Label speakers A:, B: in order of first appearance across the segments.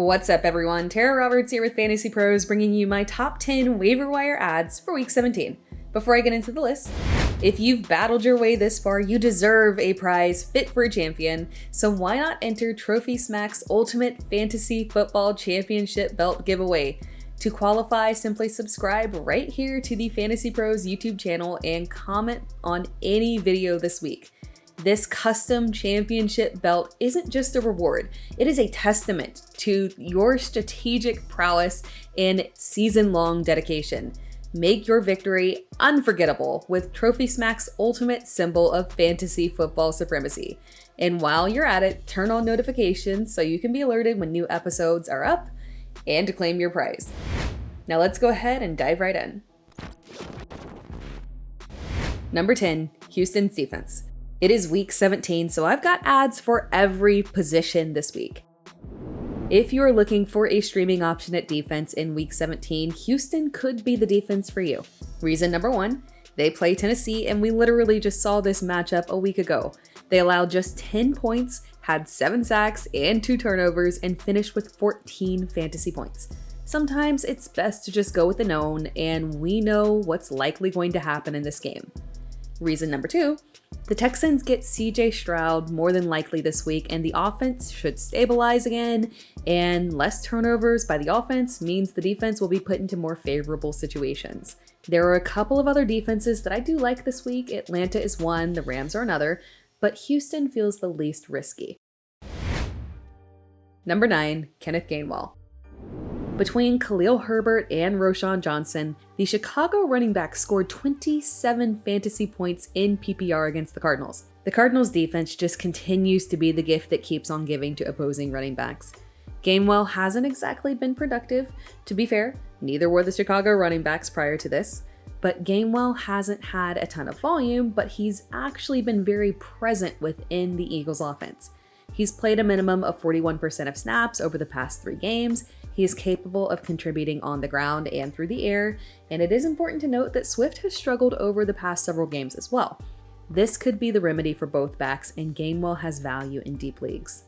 A: What's up, everyone? Tara Roberts here with Fantasy Pros, bringing you my top 10 waiver wire ads for Week 17. Before I get into the list, if you've battled your way this far, you deserve a prize fit for a champion, so why not enter Trophy Smack's Ultimate Fantasy Football Championship Belt giveaway? To qualify, simply subscribe right here to the Fantasy Pros YouTube channel and comment on any video this week. This custom championship belt isn't just a reward, it is a testament to your strategic prowess and season-long dedication. Make your victory unforgettable with Trophy Smack's ultimate symbol of fantasy football supremacy. And while you're at it, turn on notifications so you can be alerted when new episodes are up and to claim your prize. Now let's go ahead and dive right in. Number 10, Houston's defense. It is week 17, so I've got ads for every position this week. If you're looking for a streaming option at defense in week 17, Houston could be the defense for you. Reason number 1, they play Tennessee, and we literally just saw this matchup a week ago. They allowed just 10 points, had 7 sacks and 2 turnovers, and finished with 14 fantasy points. Sometimes it's best to just go with the known, and we know what's likely going to happen in this game. Reason number 2, the Texans get CJ Stroud more than likely this week, and the offense should stabilize again, and less turnovers by the offense means the defense will be put into more favorable situations. There are a couple of other defenses that I do like this week. Atlanta is one, the Rams are another, but Houston feels the least risky. Number 9, Kenneth Gamewell. Between Khalil Herbert and Roschon Johnson, the Chicago running back scored 27 fantasy points in PPR against the Cardinals. The Cardinals' defense just continues to be the gift that keeps on giving to opposing running backs. Gamewell hasn't exactly been productive. To be fair, neither were the Chicago running backs prior to this, but Gamewell hasn't had a ton of volume, but he's actually been very present within the Eagles' offense. He's played a minimum of 41% of snaps over the past 3 games. He is capable of contributing on the ground and through the air, and it is important to note that Swift has struggled over the past several games as well. This could be the remedy for both backs, and Gamewell has value in deep leagues.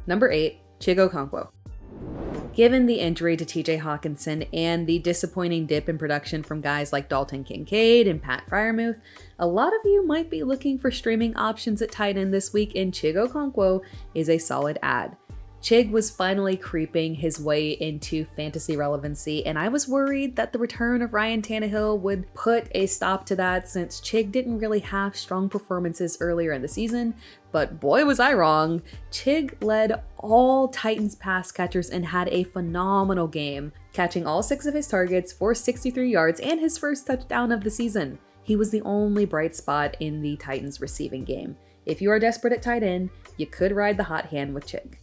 A: Number 8, Chig Okonkwo. Given the injury to TJ Hawkinson and the disappointing dip in production from guys like Dalton Kincaid and Pat Freiermuth, a lot of you might be looking for streaming options at tight end this week, and Chig Okonkwo is a solid ad. Chig was finally creeping his way into fantasy relevancy, and I was worried that the return of Ryan Tannehill would put a stop to that since Chig didn't really have strong performances earlier in the season, but boy was I wrong. Chig led all Titans pass catchers and had a phenomenal game, catching all 6 of his targets for 63 yards and his first touchdown of the season. He was the only bright spot in the Titans receiving game. If you are desperate at tight end, you could ride the hot hand with Chig.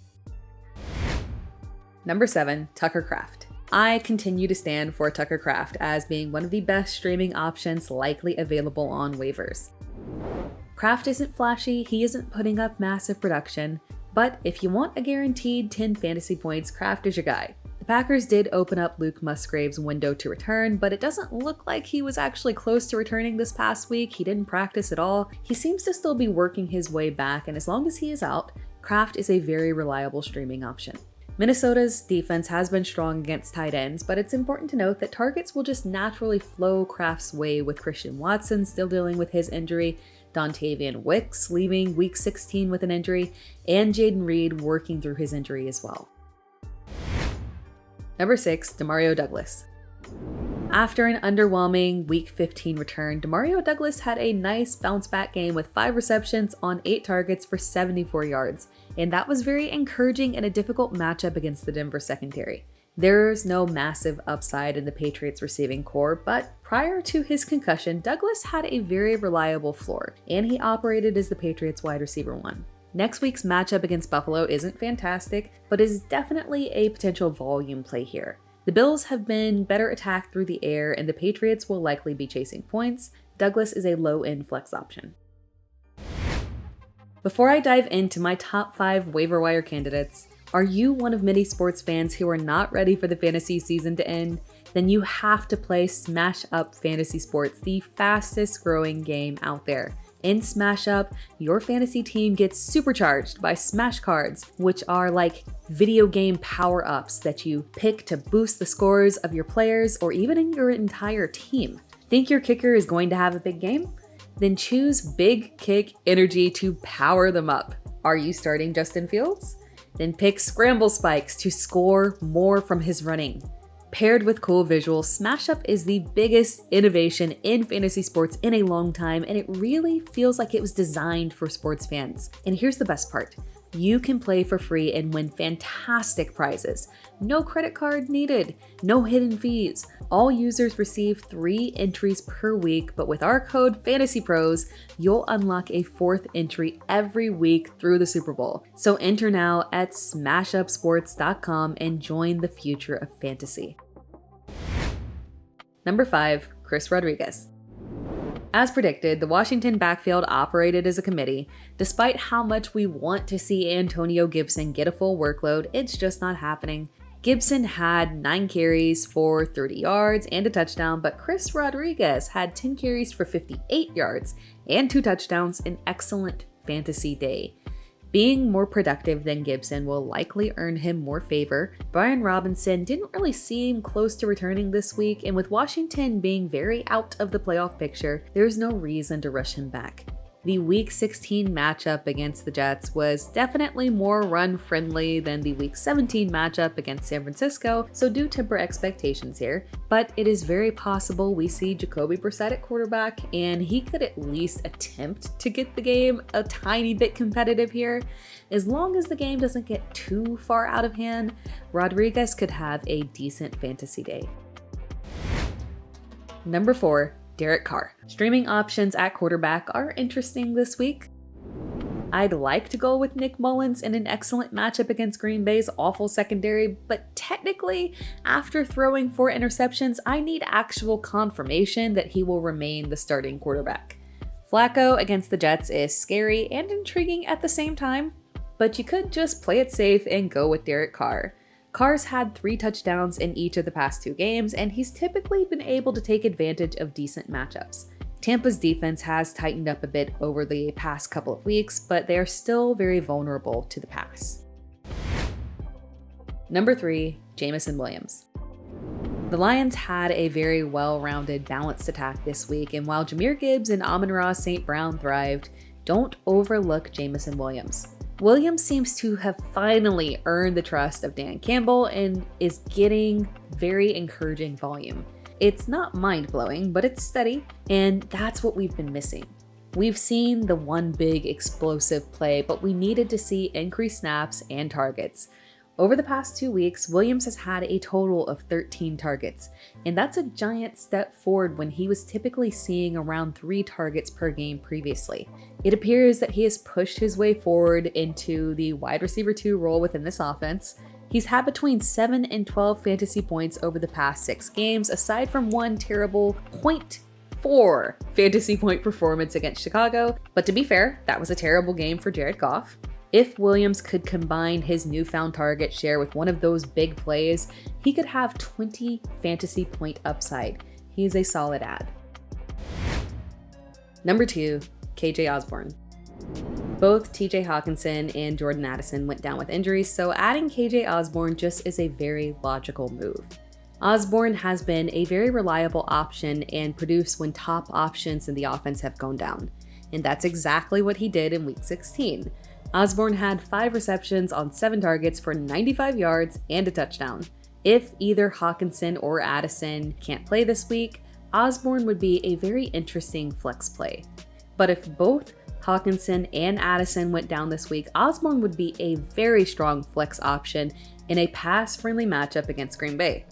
A: Number 7, Tucker Kraft. I continue to stand for Tucker Kraft as being one of the best streaming options likely available on waivers. Kraft isn't flashy, he isn't putting up massive production, but if you want a guaranteed 10 fantasy points, Kraft is your guy. The Packers did open up Luke Musgrave's window to return, but it doesn't look like he was actually close to returning this past week. He didn't practice at all. He seems to still be working his way back, and as long as he is out, Kraft is a very reliable streaming option. Minnesota's defense has been strong against tight ends, but it's important to note that targets will just naturally flow Kraft's way with Christian Watson still dealing with his injury, Dontavian Wicks leaving week 16 with an injury, and Jaden Reed working through his injury as well. Number 6, DeMario Douglas. After an underwhelming week 15 return, DeMario Douglas had a nice bounce back game with 5 receptions on 8 targets for 74 yards, and that was very encouraging in a difficult matchup against the Denver secondary. There's no massive upside in the Patriots receiving core, but prior to his concussion, Douglas had a very reliable floor, and he operated as the Patriots wide receiver 1. Next week's matchup against Buffalo isn't fantastic, but is definitely a potential volume play here. The Bills have been better attacked through the air, and the Patriots will likely be chasing points. Douglas is a low-end flex option. Before I dive into my top 5 waiver wire candidates, are you one of many sports fans who are not ready for the fantasy season to end? Then you have to play SmashUp Fantasy Sports, the fastest growing game out there. In SmashUp, your fantasy team gets supercharged by Smash cards, which are like video game power-ups that you pick to boost the scores of your players or even in your entire team. Think your kicker is going to have a big game? Then choose Big Kick Energy to power them up. Are you starting Justin Fields? Then pick Scramble Spikes to score more from his running. Paired with cool visuals, SmashUp is the biggest innovation in fantasy sports in a long time, and it really feels like it was designed for sports fans. And here's the best part. You can play for free and win fantastic prizes. No credit card needed, no hidden fees. All users receive 3 entries per week, but with our code FantasyPros, you'll unlock a 4th entry every week through the Super Bowl. So enter now at smashupsports.com and join the future of fantasy. Number 5, Chris Rodriguez. As predicted, the Washington backfield operated as a committee. Despite how much we want to see Antonio Gibson get a full workload, it's just not happening. Gibson had 9 carries for 30 yards and a touchdown, but Chris Rodriguez had 10 carries for 58 yards and 2 touchdowns, an excellent fantasy day. Being more productive than Gibson will likely earn him more favor. Brian Robinson didn't really seem close to returning this week, and with Washington being very out of the playoff picture, there's no reason to rush him back. The Week 16 matchup against the Jets was definitely more run-friendly than the Week 17 matchup against San Francisco, so do temper expectations here. But it is very possible we see Jacoby Brissett at quarterback, and he could at least attempt to get the game a tiny bit competitive here. As long as the game doesn't get too far out of hand, Rodriguez could have a decent fantasy day. Number 4. Derek Carr. Streaming options at quarterback are interesting this week. I'd like to go with Nick Mullins in an excellent matchup against Green Bay's awful secondary, but technically, after throwing 4 interceptions, I need actual confirmation that he will remain the starting quarterback. Flacco against the Jets is scary and intriguing at the same time, but you could just play it safe and go with Derek Carr. Carr's had 3 touchdowns in each of the past 2 games, and he's typically been able to take advantage of decent matchups. Tampa's defense has tightened up a bit over the past couple of weeks, but they are still very vulnerable to the pass. Number 3, Jameson Williams. The Lions had a very well-rounded, balanced attack this week, and while Jahmyr Gibbs and Amon-Ra St. Brown thrived, don't overlook Jameson Williams. Williams seems to have finally earned the trust of Dan Campbell and is getting very encouraging volume. It's not mind-blowing, but it's steady, and that's what we've been missing. We've seen the one big explosive play, but we needed to see increased snaps and targets. Over the past 2 weeks, Williams has had a total of 13 targets, and that's a giant step forward when he was typically seeing around 3 targets per game previously. It appears that he has pushed his way forward into the wide receiver 2 role within this offense. He's had between 7 and 12 fantasy points over the past 6 games, aside from one terrible 0.4 fantasy point performance against Chicago, but to be fair, that was a terrible game for Jared Goff. If Williams could combine his newfound target share with one of those big plays, he could have 20 fantasy point upside. He's a solid add. Number 2, KJ Osborne. Both TJ Hawkinson and Jordan Addison went down with injuries, so adding KJ Osborne just is a very logical move. Osborne has been a very reliable option and produced when top options in the offense have gone down, and that's exactly what he did in Week 16. Osborne had 5 receptions on 7 targets for 95 yards and a touchdown. If either Hawkinson or Addison can't play this week, Osborne would be a very interesting flex play. But if both Hawkinson and Addison went down this week, Osborne would be a very strong flex option in a pass-friendly matchup against Green Bay.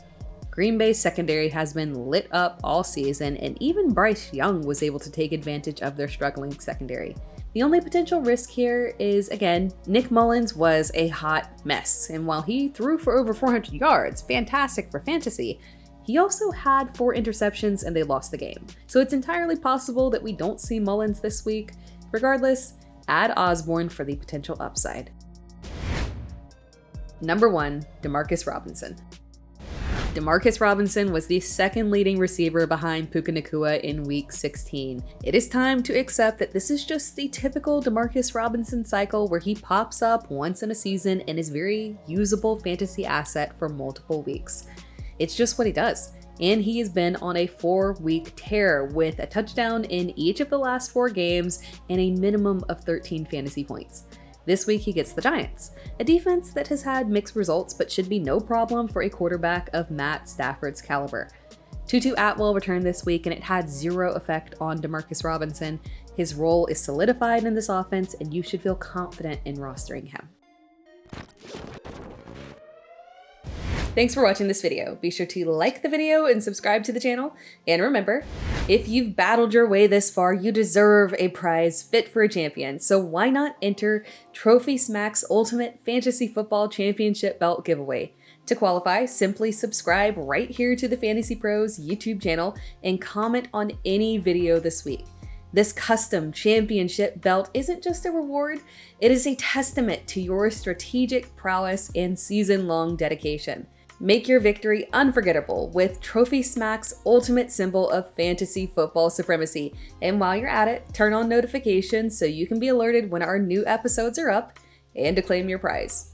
A: Green Bay's secondary has been lit up all season, and even Bryce Young was able to take advantage of their struggling secondary. The only potential risk here is, again, Nick Mullins was a hot mess, and while he threw for over 400 yards, fantastic for fantasy, he also had 4 interceptions and they lost the game. So it's entirely possible that we don't see Mullins this week. Regardless, add Osborne for the potential upside. Number 1, Demarcus Robinson. Demarcus Robinson was the second leading receiver behind Puka Nacua in Week 16. It is time to accept that this is just the typical Demarcus Robinson cycle where he pops up once in a season and is a very usable fantasy asset for multiple weeks. It's just what he does. And he has been on a 4-week tear with a touchdown in each of the last 4 games and a minimum of 13 fantasy points. This week he gets the Giants, a defense that has had mixed results but should be no problem for a quarterback of Matt Stafford's caliber. Tutu Atwell returned this week and it had 0 effect on Demarcus Robinson. His role is solidified in this offense and you should feel confident in rostering him. Thanks for watching this video. Be sure to like the video and subscribe to the channel. And remember, if you've battled your way this far, you deserve a prize fit for a champion. So why not enter Trophy Smack's Ultimate Fantasy Football Championship Belt giveaway? To qualify, simply subscribe right here to the FantasyPros YouTube channel and comment on any video this week. This custom championship belt isn't just a reward, it is a testament to your strategic prowess and season-long dedication. Make your victory unforgettable with Trophy Smack's ultimate symbol of fantasy football supremacy. And while you're at it, turn on notifications so you can be alerted when our new episodes are up and to claim your prize.